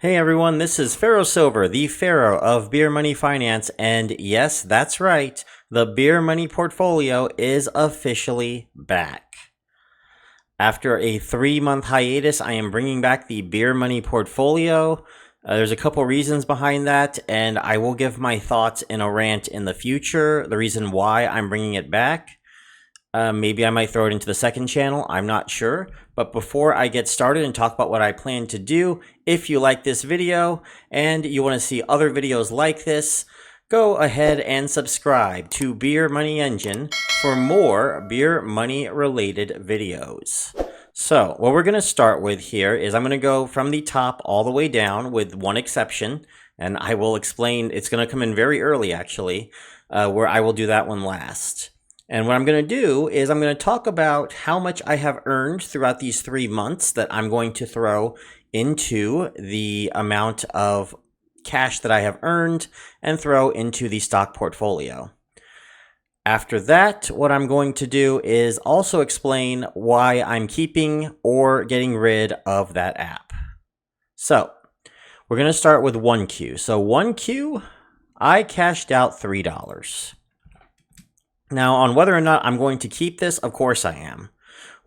Hey everyone, this is Pharaoh Silver, the Pharaoh of Beer Money Finance, and yes, that's right, the Beer Money portfolio is officially back. After a 3-month hiatus, I am bringing back the Beer Money portfolio. There's a couple reasons behind that, and I will give my thoughts in a rant in the future, the reason why I'm bringing it back. Maybe I might throw it into the second channel. I'm not sure. But before I get started and talk about what I plan to do, if you like this video and you want to see other videos like this, go ahead and subscribe to Beer Money Engine for more beer money related videos. So what we're going to start with here is I'm going to go from the top all the way down with one exception. And I will explain, it's going to come in very early actually, where I will do that one last. And what I'm going to do is I'm going to talk about how much I have earned throughout these 3 months that I'm going to throw into the amount of cash that I have earned and throw into the stock portfolio. After that, what I'm going to do is also explain why I'm keeping or getting rid of that app. So we're going to start with 1Q. So 1Q, I cashed out $3. Now, on whether or not I'm going to keep this, of course I am.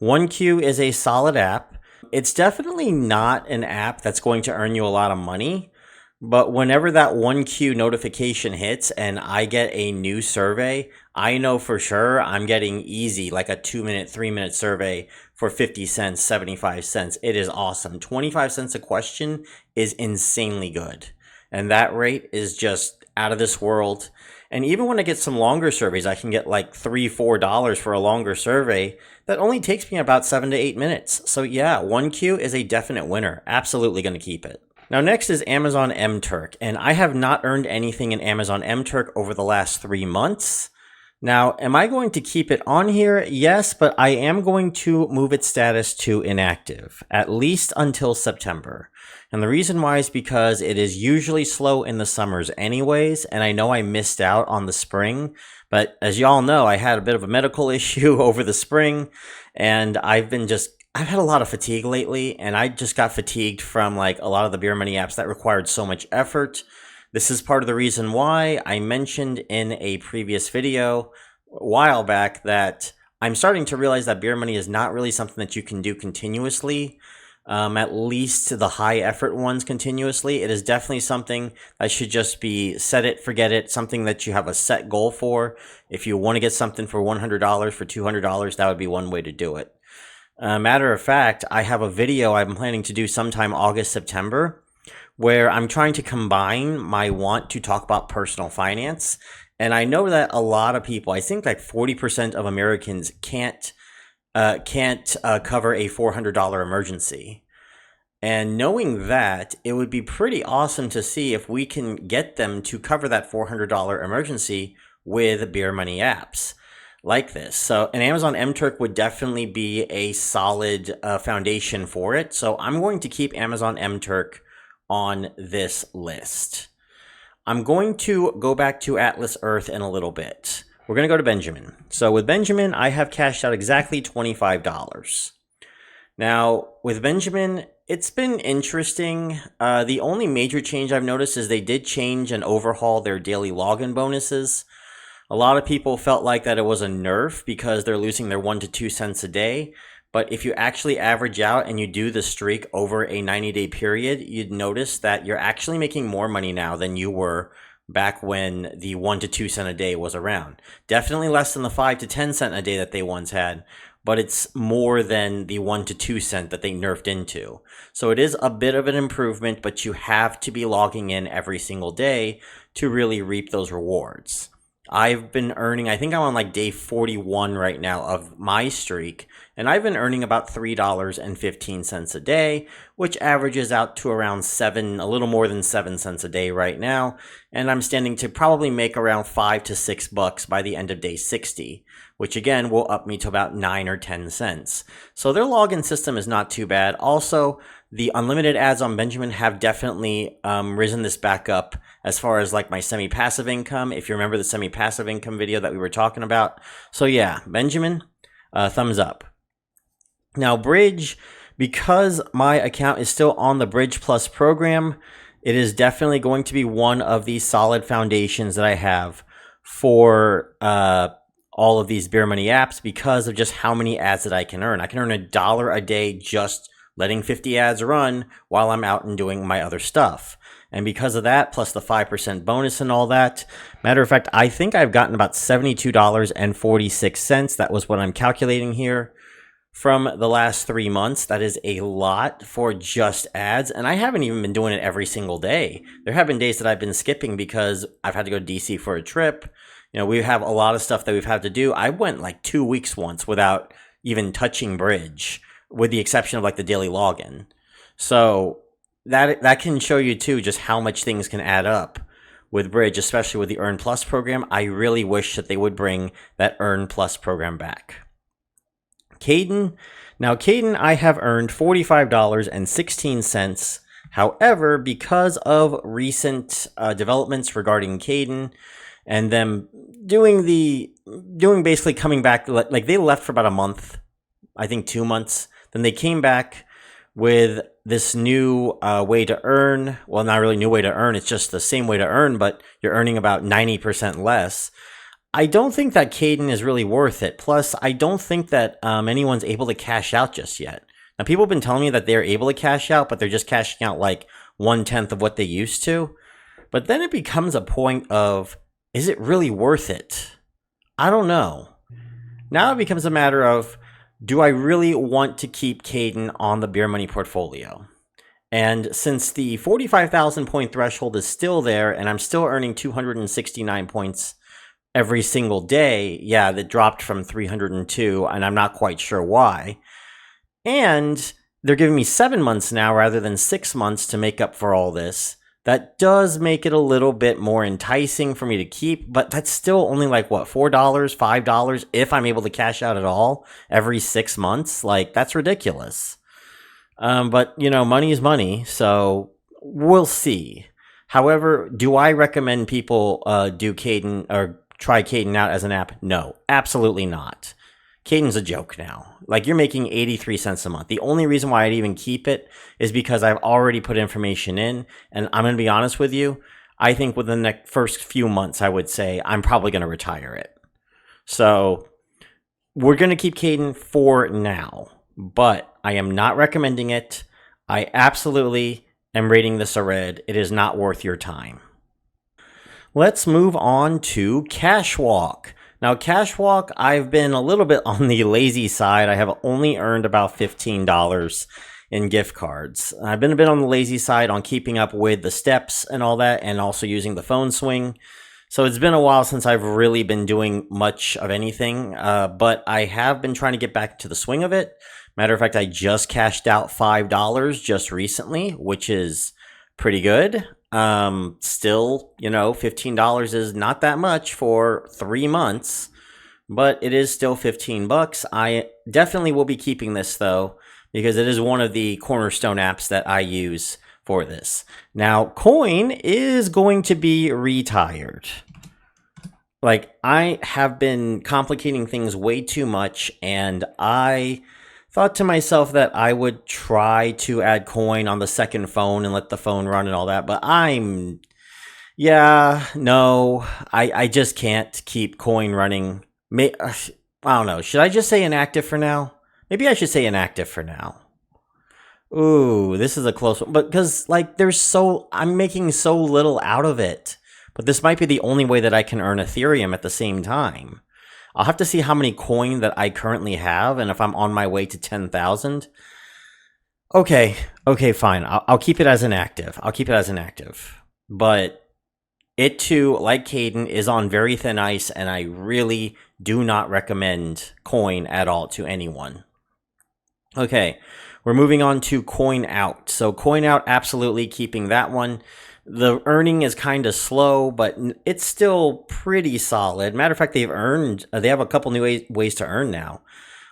1Q is a solid app. It's definitely not an app that's going to earn you a lot of money, but whenever that 1Q notification hits and I get a new survey, I know for sure I'm getting easy, like a 2-minute, 3-minute survey for 50 cents, 75 cents. It is awesome. 25 cents a question is insanely good. And that rate is just out of this world. And even when I get some longer surveys, I can get like $3, $4 for a longer survey. That only takes me about 7 to 8 minutes. So yeah, 1Q is a definite winner. Absolutely going to keep it. Now next is Amazon MTurk, and I have not earned anything in Amazon MTurk over the last 3 months. Now, am I going to keep it on here? Yes, but I am going to move its status to inactive, at least until September. And the reason why is because it is usually slow in the summers anyways, and I know I missed out on the spring, but as y'all know, I had a bit of a medical issue over the spring, and I've had a lot of fatigue lately, and I just got fatigued from like a lot of the beer money apps that required so much effort. This is part of the reason why I mentioned in a previous video a while back that I'm starting to realize that beer money is not really something that you can do continuously, at least the high effort ones continuously. It is definitely something that should just be set it, forget it, something that you have a set goal for. If you want to get something for $100, for $200, that would be one way to do it. Matter of fact, I have a video I'm planning to do sometime August, September, where I'm trying to combine my want to talk about personal finance. And I know that a lot of people, I think like 40% of Americans can't cover a $400 emergency. And knowing that, it would be pretty awesome to see if we can get them to cover that $400 emergency with beer money apps like this. So an Amazon MTurk would definitely be a solid foundation for it. So I'm going to keep Amazon MTurk on this list. I'm going to go back to Atlas Earth in a little bit. We're going to go to Benjamin. So with Benjamin, I have cashed out exactly $25. Now, with Benjamin, it's been interesting. The only major change I've noticed is they did change and overhaul their daily login bonuses. A lot of people felt like that it was a nerf because they're losing their 1 to 2 cents a day. But if you actually average out and you do the streak over a 90-day period, you'd notice that you're actually making more money now than you were back when the 1 to 2 cent a day was around. Definitely less than the 5 to 10 cent a day that they once had, but it's more than the 1 to 2 cent that they nerfed into. So it is a bit of an improvement, but you have to be logging in every single day to really reap those rewards. I've been earning, I think I'm on like day 41 right now of my streak, and I've been earning about $3.15 a day, which averages out to around a little more than 7 cents a day right now, and I'm standing to probably make around $5 to $6 by the end of day 60, which again will up me to about 9 or 10 cents. So their login system is not too bad. Also, the unlimited ads on Benjamin have definitely risen this back up as far as like my semi-passive income, if you remember the semi-passive income video that we were talking about. So yeah, Benjamin, thumbs up. Now Bridge, Because my account is still on the Bridge Plus program, it is definitely going to be one of the solid foundations that I have for all of these Beer Money apps because of just how many ads that I can earn. I can earn $1 a day just letting 50 ads run while I'm out and doing my other stuff. And because of that, plus the 5% bonus and all that, matter of fact, I think I've gotten about $72.46. That was what I'm calculating here from the last 3 months. That is a lot for just ads. And I haven't even been doing it every single day. There have been days that I've been skipping because I've had to go to DC for a trip. You know, we have a lot of stuff that we've had to do. I went like 2 weeks once without even touching Bridge, with the exception of like the daily login. So that can show you too just how much things can add up with Bridge, especially with the Earn Plus program. I really wish that they would bring that Earn Plus program back. Caden. Now, Caden, I have earned $45.16. However, because of recent developments regarding Caden and them doing basically coming back, like they left for about a month, I think 2 months. Then they came back with this new way to earn. Well, not really new way to earn. It's just the same way to earn, but you're earning about 90% less. I don't think that Caden is really worth it. Plus, I don't think that anyone's able to cash out just yet. Now, people have been telling me that they're able to cash out, but they're just cashing out like 1/10 of what they used to. But then it becomes a point of, is it really worth it? I don't know. Now it becomes a matter of, do I really want to keep Caden on the Beer Money portfolio? And since the 45,000 point threshold is still there and I'm still earning 269 points every single day, yeah, that dropped from 302 and I'm not quite sure why. And they're giving me 7 months now rather than 6 months to make up for all this. That does make it a little bit more enticing for me to keep, but that's still only like, what, $4, $5 if I'm able to cash out at all every 6 months? Like, that's ridiculous. But, you know, money is money, so we'll see. However, do I recommend people do Caden or try Caden out as an app? No, absolutely not. Caden's a joke now. Like, you're making 83 cents a month. The only reason why I'd even keep it is because I've already put information in. And I'm going to be honest with you, I think within the first few months, I would say I'm probably going to retire it. So we're going to keep Caden for now, but I am not recommending it. I absolutely am rating this a red. It is not worth your time. Let's move on to Cashwalk. Now, Cashwalk, I've been a little bit on the lazy side. I have only earned about $15 in gift cards. I've been a bit on the lazy side on keeping up with the steps and all that, and also using the phone swing. So it's been a while since I've really been doing much of anything, but I have been trying to get back to the swing of it. Matter of fact, I just cashed out $5 just recently, which is pretty good. Still, you know, $15 is not that much for 3 months, but it is still $15. I definitely will be keeping this though, because it is one of the cornerstone apps that I use for this. Now, Coin is going to be retired. Like, I have been complicating things way too much, and I thought to myself that I would try to add Coin on the second phone and let the phone run and all that, but I just can't keep Coin running. I don't know. Should I just say inactive for now? Maybe I should say inactive for now. Ooh, this is a close one, but because like I'm making so little out of it, but this might be the only way that I can earn Ethereum at the same time. I'll have to see how many coin that I currently have and if I'm on my way to 10,000. Okay, fine. I'll keep it as inactive. But it too, like Caden, is on very thin ice, and I really do not recommend Coin at all to anyone. Okay, we're moving on to Coin Out. So Coin Out, absolutely keeping that one. The earning is kind of slow, but it's still pretty solid. Matter of fact, they have a couple new ways to earn now.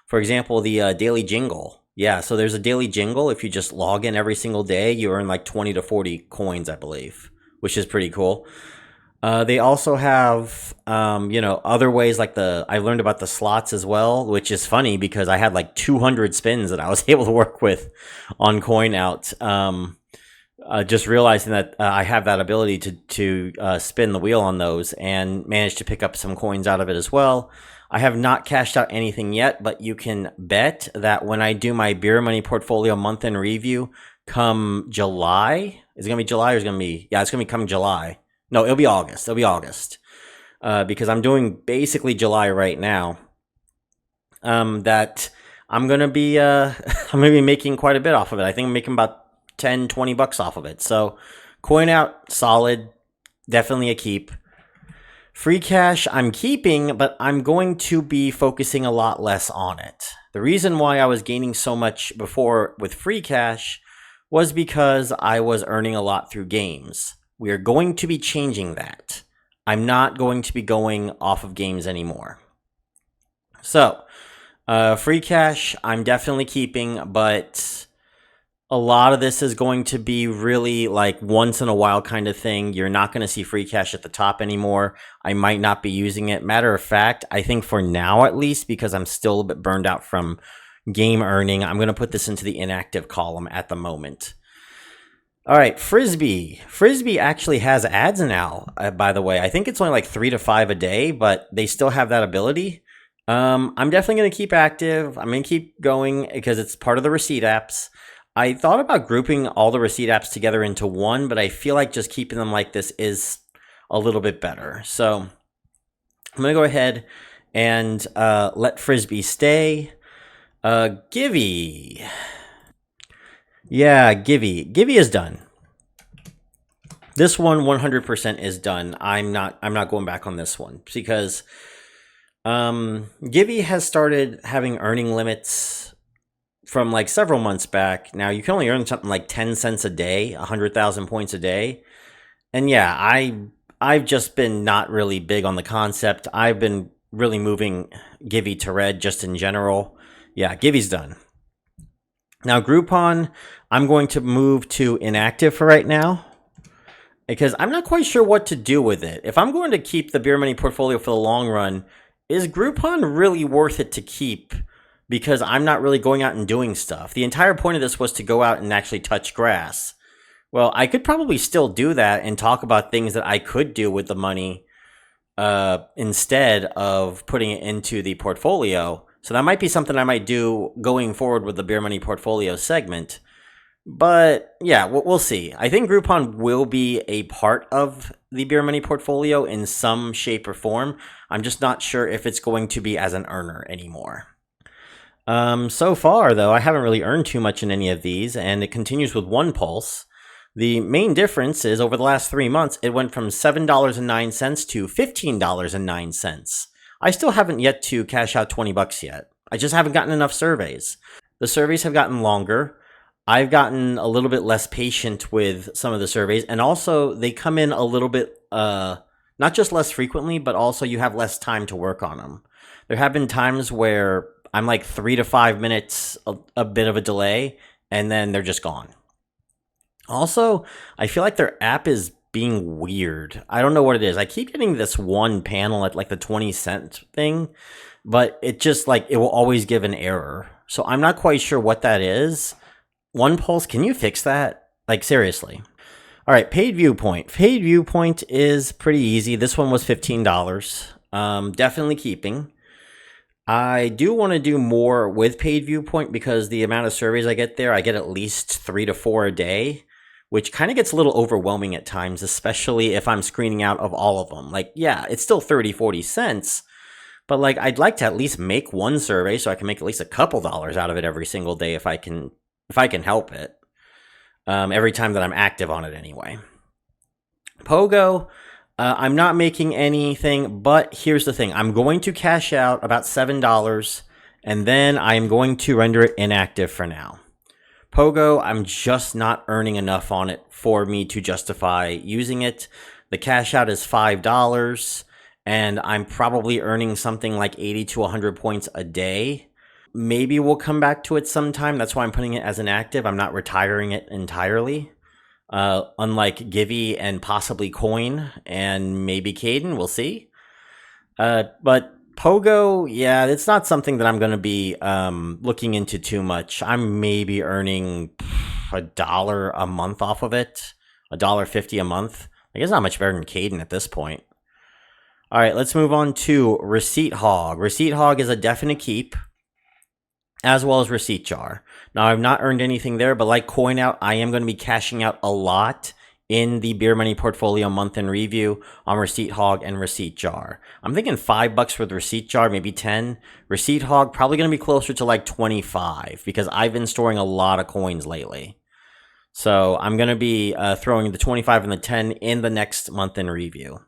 For example, the daily jingle. Yeah, so there's a daily jingle. If you just log in every single day, you earn like 20 to 40 coins, I believe, which is pretty cool. They also have, other ways like I learned about the slots as well, which is funny because I had like 200 spins that I was able to work with on CoinOut. Just realizing that I have that ability to spin the wheel on those and managed to pick up some coins out of it as well. I have not cashed out anything yet, but you can bet that when I do my Beer Money portfolio month in review come July, is it going to be July or is it going to be, yeah, it's going to be coming July. No, it'll be August. It'll be August. Because I'm doing basically July right now. That I'm gonna be making quite a bit off of it. I think I'm making about 10, 20 bucks off of it. So CoinOut, solid, definitely a keep. Free cash, I'm keeping, but I'm going to be focusing a lot less on it. The reason why I was gaining so much before with free cash was because I was earning a lot through games. We are going to be changing that. I'm not going to be going off of games anymore. So, free cash, I'm definitely keeping, but a lot of this is going to be really like once in a while kind of thing. You're not going to see free cash at the top anymore. I might not be using it. Matter of fact, I think for now at least, because I'm still a bit burned out from game earning, I'm going to put this into the inactive column at the moment. All right, Frisbee. Frisbee actually has ads now, by the way. I think it's only like 3 to 5 a day, but they still have that ability. I'm definitely going to keep active. I'm going to keep going because it's part of the receipt apps. I thought about grouping all the receipt apps together into one, but I feel like just keeping them like this is a little bit better. So I'm going to go ahead and let Frisbee stay. Givy. Yeah, Givy. Givy is done. This one 100% is done. I'm not going back on this one because Givy has started having earning limits from like several months back. Now you can only earn something like 10 cents a day, 100,000 points a day. And yeah, I've just been not really big on the concept. I've been really moving Givy to red just in general. Yeah, Givy's done. Now, Groupon, I'm going to move to inactive for right now because I'm not quite sure what to do with it. If I'm going to keep the Beer Money portfolio for the long run, is Groupon really worth it to keep? Because I'm not really going out and doing stuff. The entire point of this was to go out and actually touch grass. Well, I could probably still do that and talk about things that I could do with the money instead of putting it into the portfolio. So that might be something I might do going forward with the Beer Money portfolio segment. But yeah, we'll see. I think Groupon will be a part of the Beer Money portfolio in some shape or form. I'm just not sure if it's going to be as an earner anymore. So far, though, I haven't really earned too much in any of these, and it continues with OnePulse. The main difference is over the last 3 months, it went from $7.09 to $15.09. I still haven't yet to cash out 20 bucks yet. I just haven't gotten enough surveys. The surveys have gotten longer. I've gotten a little bit less patient with some of the surveys, and also they come in a little bit, not just less frequently, but also you have less time to work on them. There have been times where I'm like 3 to 5 minutes, a bit of a delay, and then they're just gone. Also, I feel like their app is being weird. I don't know what it is. I keep getting this one panel at like the 20-cent thing, but it just like, it will always give an error. So I'm not quite sure what that is. OnePulse, can you fix that? Like, seriously. All right, Paid Viewpoint. Paid Viewpoint is pretty easy. This one was $15. Definitely keeping. I do want to do more with Paid Viewpoint because the amount of surveys I get there, I get at least 3 to 4 a day, which kind of gets a little overwhelming at times, especially if I'm screening out of all of them. Like, yeah, it's still 30, 40 cents, but like, I'd like to at least make one survey so I can make at least a couple dollars out of it every single day if I can help it. Every time that I'm active on it anyway. Pogo, I'm not making anything, but here's the thing. I'm going to cash out about $7, and then I'm going to render it inactive for now. Pogo, I'm just not earning enough on it for me to justify using it. The cash out is $5, and I'm probably earning something like 80 to 100 points a day. Maybe we'll come back to it sometime. That's why I'm putting it as inactive. I'm not retiring it entirely. unlike Givey and possibly Coin and maybe Caden. We'll see. But Pogo, yeah, it's not something that I'm going to be looking into too much. I'm maybe earning $1 a month off of it, $1.50 a month. I guess not much better than Caden at this point. All right, let's move on to Receipt Hog. Receipt Hog is a definite keep, as well as Receipt Jar. Now, I've not earned anything there, but like Coin Out, I am going to be cashing out a lot in the Beer Money Portfolio month in review on Receipt Hog and Receipt Jar. I'm thinking $5 for the Receipt Jar, maybe 10. Receipt Hog probably going to be closer to like 25 because I've been storing a lot of coins lately. So I'm going to be throwing the 25 and the 10 in the next month in review.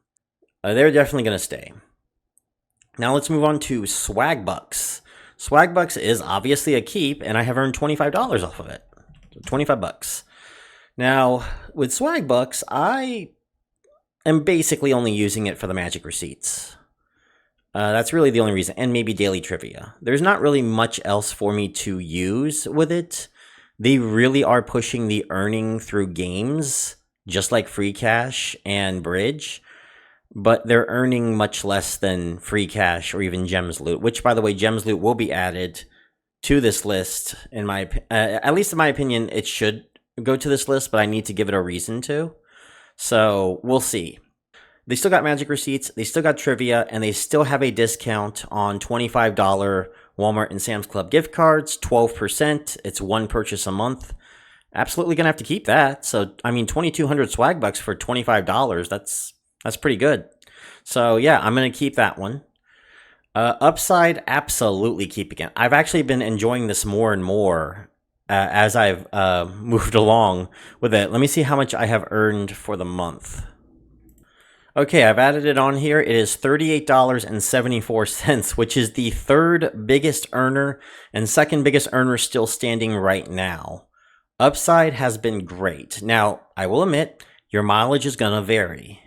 They're definitely going to stay. Now let's move on to Swagbucks. Swagbucks is obviously a keep, and I have earned $25 off of it. So $25. Now, with Swagbucks, I am basically only using it for the magic receipts. That's really the only reason, and maybe daily trivia. There's not really much else for me to use with it. They really are pushing the earning through games, just like Free Cash and Bridge, but they're earning much less than Free Cash or even Gems Loot, which, by the way, Gems Loot will be added to this list. At least in my opinion, it should go to this list, but I need to give it a reason to. So we'll see. They still got magic receipts, they still got trivia, and they still have a discount on $25 Walmart and Sam's Club gift cards, 12%. It's one purchase a month. Absolutely gonna have to keep that. So I mean, 2,200 Swagbucks for $25. That's pretty good. So yeah, I'm gonna keep that one. Upside, absolutely keeping it. I've actually been enjoying this more and more as I've moved along with it. Let me see how much I have earned for the month. Okay, I've added it on here. It is $38.74, which is the third biggest earner and second biggest earner still standing right now. Upside has been great. Now, I will admit, your mileage is going to vary.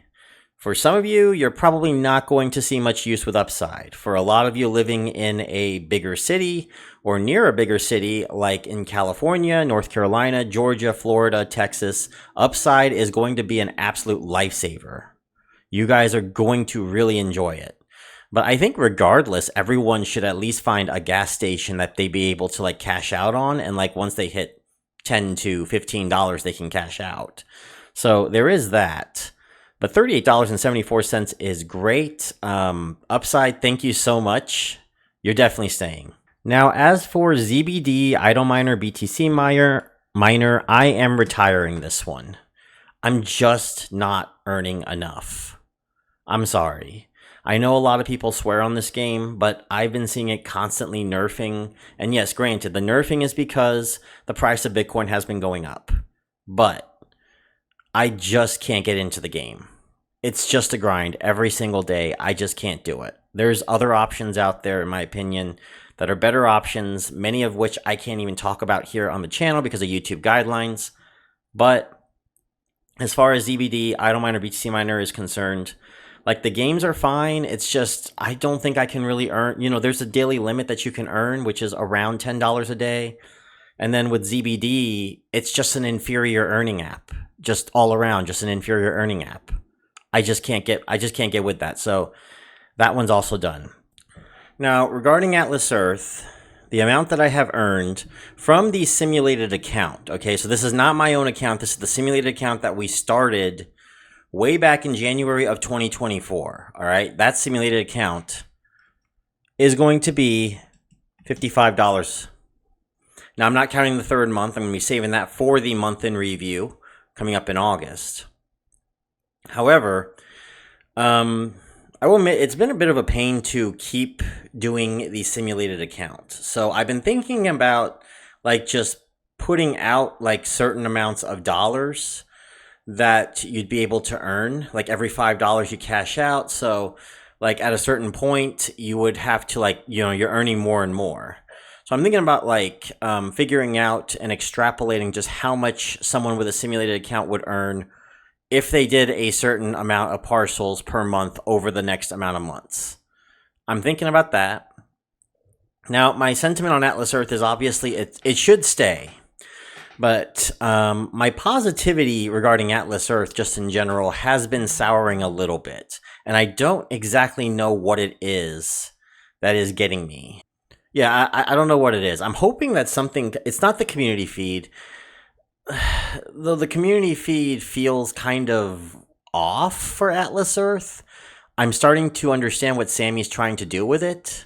For some of you, you're probably not going to see much use with Upside. For a lot of you living in a bigger city or near a bigger city, like in California, North Carolina, Georgia, Florida, Texas, Upside is going to be an absolute lifesaver. You guys are going to really enjoy it. But I think regardless, everyone should at least find a gas station that they be able to like cash out on. And like once they hit $10 to $15, they can cash out. So there is that. But $38.74 is great. Upside, thank you so much. You're definitely staying. Now, as for ZBD, Idle Miner, BTC Miner, I am retiring this one. I'm just not earning enough. I'm sorry. I know a lot of people swear on this game, but I've been seeing it constantly nerfing. And yes, granted, the nerfing is because the price of Bitcoin has been going up. But I just can't get into the game. It's just a grind every single day. I just can't do it. There's other options out there, in my opinion, that are better options, many of which I can't even talk about here on the channel because of YouTube guidelines. But as far as ZBD, Idle Miner, BTC Miner is concerned, like the games are fine. It's just, I don't think I can really earn, there's a daily limit that you can earn, which is around $10 a day. And then with ZBD, it's just an inferior earning app, just all around, just an inferior earning app. I just can't get with that. So that one's also done. Now, regarding Atlas Earth, the amount that I have earned from the simulated account, okay, so this is not my own account. This is the simulated account that we started way back in January of 2024, all right? That simulated account is going to be $55. Now, I'm not counting the third month. I'm going to be saving that for the month in review coming up in August. However, I will admit it's been a bit of a pain to keep doing the simulated account. So I've been thinking about like just putting out like certain amounts of dollars that you'd be able to earn. Like every $5 you cash out. So like at a certain point you would have to like, you're earning more and more. So I'm thinking about like figuring out and extrapolating just how much someone with a simulated account would earn if they did a certain amount of parcels per month over the next amount of months. I'm thinking about that. Now, my sentiment on Atlas Earth is obviously it should stay. But my positivity regarding Atlas Earth, just in general, has been souring a little bit. And I don't exactly know what it is that is getting me. Yeah, I don't know what it is. I'm hoping that something, it's not the community feed. Though the community feed feels kind of off for Atlas Earth. I'm starting to understand what Sammy's trying to do with it.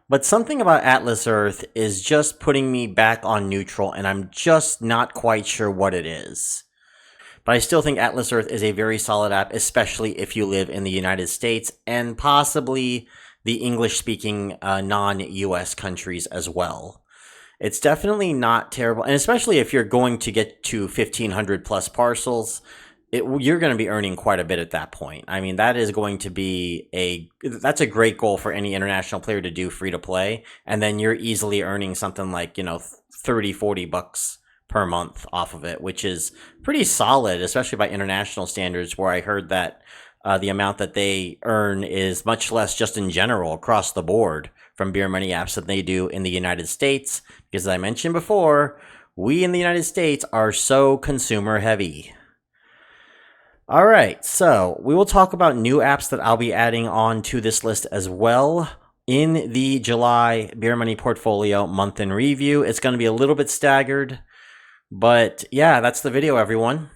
But something about Atlas Earth is just putting me back on neutral, and I'm just not quite sure what it is. But I still think Atlas Earth is a very solid app, especially if you live in the United States and possibly the English-speaking non-US countries as well. It's definitely not terrible, and especially if you're going to get to 1,500 plus parcels, you're going to be earning quite a bit at that point. I mean, that is going to be that's a great goal for any international player to do free to play. And then you're easily earning something like, 30, 40 bucks per month off of it, which is pretty solid, especially by international standards, where I heard that the amount that they earn is much less just in general across the board from beer money apps than they do in the United States. Because as I mentioned before, we in the United States are so consumer heavy. All right, so we will talk about new apps that I'll be adding on to this list as well in the July Beer Money Portfolio month in review. It's going to be a little bit staggered, but yeah, that's the video, everyone.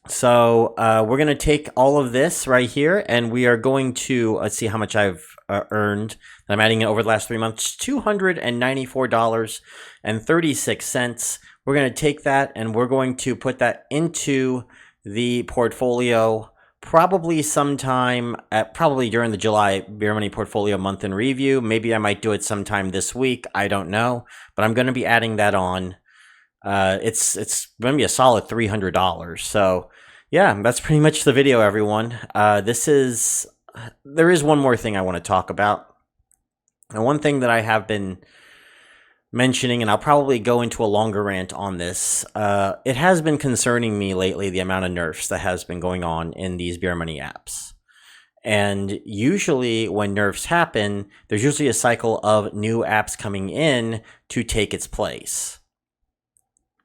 So we're going to take all of this right here, and we are going to, let's see how much I've earned. I'm adding it over the last 3 months, $294.36. We're going to take that, and we're going to put that into the portfolio probably during the July Beer Money Portfolio month in review. Maybe I might do it sometime this week. I don't know, but I'm going to be adding that on. It's going to be a solid $300. So yeah, that's pretty much the video, everyone. There is one more thing I want to talk about. And one thing that I have been mentioning, and I'll probably go into a longer rant on this, it has been concerning me lately, the amount of nerfs that has been going on in these beer money apps. And usually when nerfs happen, there's usually a cycle of new apps coming in to take its place.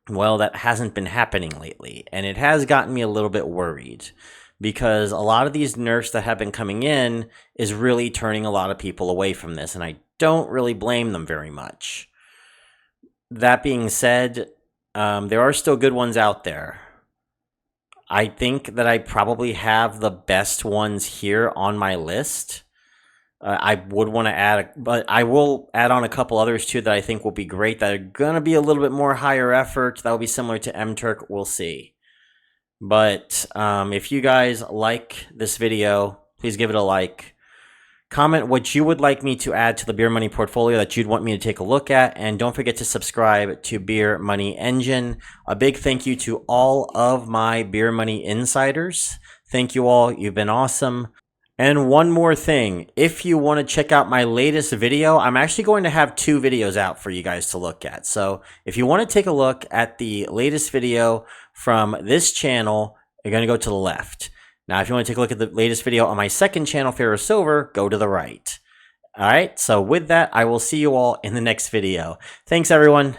Well, that hasn't been happening lately, and it has gotten me a little bit worried, because a lot of these nerfs that have been coming in is really turning a lot of people away from this, and I don't really blame them very much. That being said, there are still good ones out there. I think that I probably have the best ones here on my list. I would want to add, but I will add on a couple others too that I think will be great, that are going to be a little bit more higher effort. That will be similar to MTurk. We'll see. But if you guys like this video, please give it a like. Comment what you would like me to add to the Beer Money Portfolio that you'd want me to take a look at. And don't forget to subscribe to Beer Money Engine. A big thank you to all of my Beer Money insiders. Thank you all. You've been awesome. And one more thing, if you want to check out my latest video, I'm actually going to have 2 videos out for you guys to look at. So if you want to take a look at the latest video from this channel, you're going to go to the left. Now, if you want to take a look at the latest video on my second channel, Pharaoh Silver, go to the right. All right, so with that, I will see you all in the next video. Thanks, everyone.